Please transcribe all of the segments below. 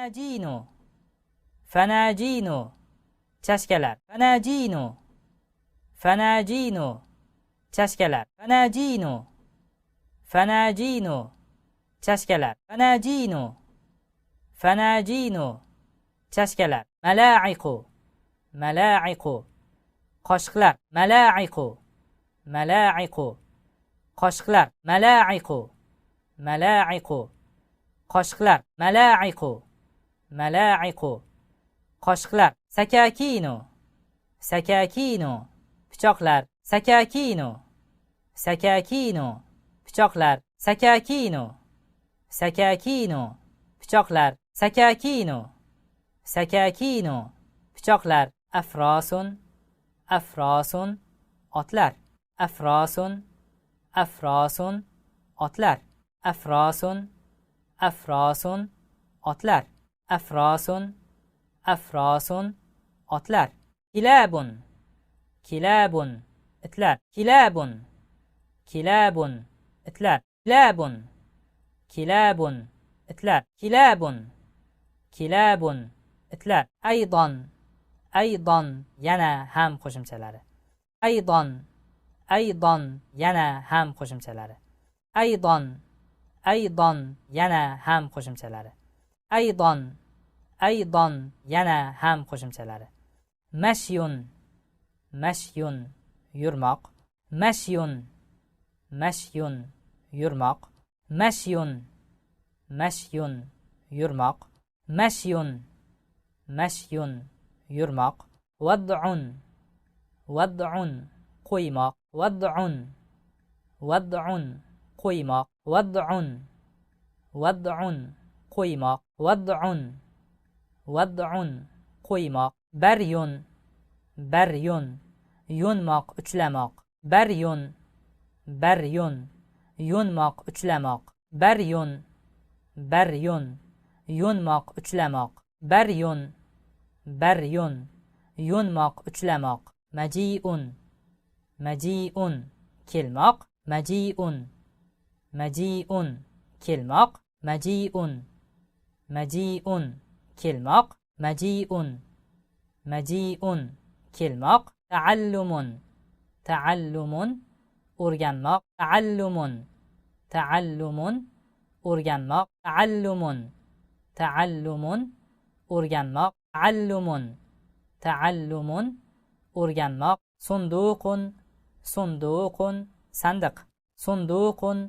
fanajinu, fanajinu, chashkalar. Fanajinu, fanajinu, chashkalar. Fanajinu, fanajinu, chashkalar. Fanajinu, fanajinu, chashkalar. Malaiqu, malaiqu, qoshqlar. Malaiqu, malaiqu, qoshqlar. Malaiqu, malaiqu, qoshqlar. Malaiqu, malaiqu, qoshqlar. Sakakinu, sakakinu, pichoqlar. Sakakinu, sakakinu, pichoqlar. Sakakinu, sakakinu, pichoqlar. Sakakinu, sakakinu, pichoqlar. Afrosun, afrosun, otlar. Afrosun, afrosun, otlar. Afrosun, afrosun, otlar. Afrosun, afrosun, otlar. Kilabun, kilabun, itlar. Kilabun, kilabun, itlar. Kilabun, kilabun, itlar. Kilabun, kilabun, itlar. Aydan, aydan, yana ham qo'shimchalari. Aydan, aydan, yana ham qo'shimchalari. Aydan, aydan, yana ham qo'shimchalari. Aydan, aydan, yana ham qo'shimchalari. Mashyun, mashyun, yurmoq. Mashyun, mashyun, yurmoq. Mashyun, mashyun, yurmoq. Mashyun, mashyun, yurmoq. Wad'un, wad'un, qo'ymoq. Wad'un, wad'un, qo'ymoq. Wad'un, wad'un, qo'ymoq. Wad'un, wad'un, qo'ymoq. Baryun, baryun, yo'nmoq, uchlamoq. Baryun, baryun, yo'nmoq, uchlamoq. Baryun, baryun, yo'nmoq, uchlamoq. Baryun, baryun, yo'nmoq, uchlamoq. Maji'un, maji'un, kelmoq. Maji'un, maji'un, kelmoq. Maji'un, maji'un, kelmoq. Maji'un, maji'un, kelmoq. Ta'allumun, ta'allumun, o'rganmoq. Ta'allumun, ta'allumun, o'rganmoq. Ta'allumun, ta'allumun, o'rganmoq. Ta'allumun, ta'allumun, o'rganmoq. Sunduqun, sunduqun, sandiq. Sunduqun,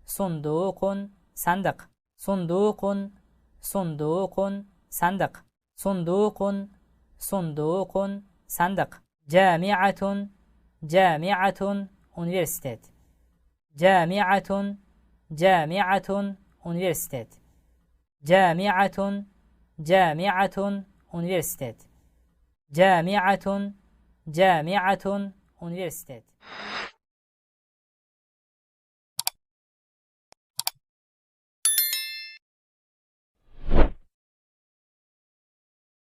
sunduqun, sandiq. Sunduqun, sunduqun, sandiq. Sunduqun, sunduqun, sandiq. Jami'atun, jami'atun, universitet. Jami'atun, jami'atun, universitet. Jami'atun, jami'atun, universitet. Jami'atun, jami'atun, universitet.